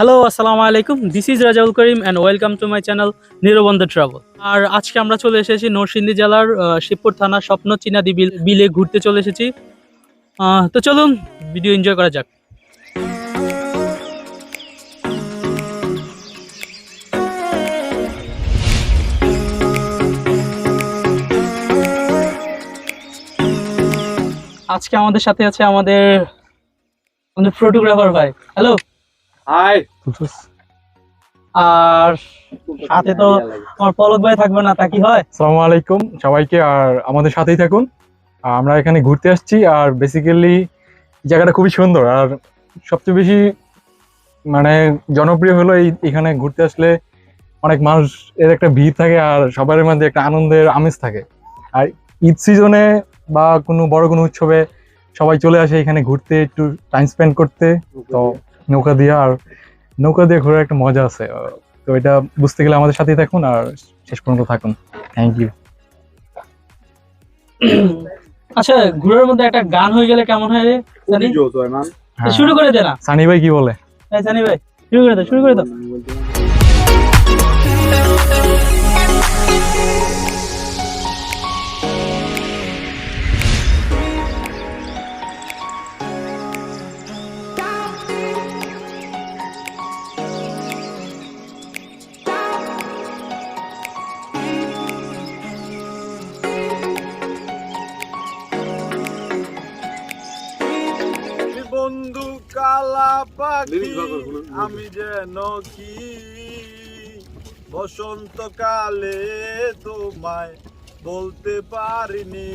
Hello, আসসালামু আলাইকুম। This is Razaul Karim and welcome to my channel Nirob on the travel. আর আজকে আমরা চলে এসেছি নরসিংদী জেলার শিবপুর থানা স্বপ্ন চিনাদি বিলে ঘুরতে চলে এসেছি। তো চলুন ভিডিও এনজয় করা যাক। আজকে আমাদের সাথে আছে আমাদের ফটোগ্রাফার ভাই। Hello, high. আর সাথে তো আমার পলক ভাই থাকবে না, তা কি হয়? আসসালামু আলাইকুম সবাইকে, আর আমাদের সাথেই থাকুন। আমরা এখানে ঘুরতে আসছি, আর বেসিক্যালি জায়গাটা খুবই সুন্দর, আর সবচেয়ে বেশি মানে জনপ্রিয় হলো এখানে ঘুরতে আসলে অনেক মানুষ এর একটা ভিড় থাকে, আর সবার মধ্যে একটা আনন্দের আমেজ থাকে। আর ঈদ সিজনে বা কোনো বড় কোনো উৎসবে সবাই চলে আসে এখানে ঘুরতে, একটু টাইম স্পেন্ড করতে। তো নৌকা দিয়ে ঘোরার একটা মজা আছে। তো এটা বুঝতে গেলে আমাদের সাথেই থাকুন আর শেষ পর্যন্ত থাকুন। Thank you. আচ্ছা, ঘোরার মধ্যে একটা গান হয়ে গেলে কেমন হয় রে? শুরু করে দে না। সানি ভাই কি বলে? সানি ভাই শুরু করে দাও। বন্ধু কালা পাখি আমি যেন কি বসন্তকালে তোমায় বলতে পারিনি।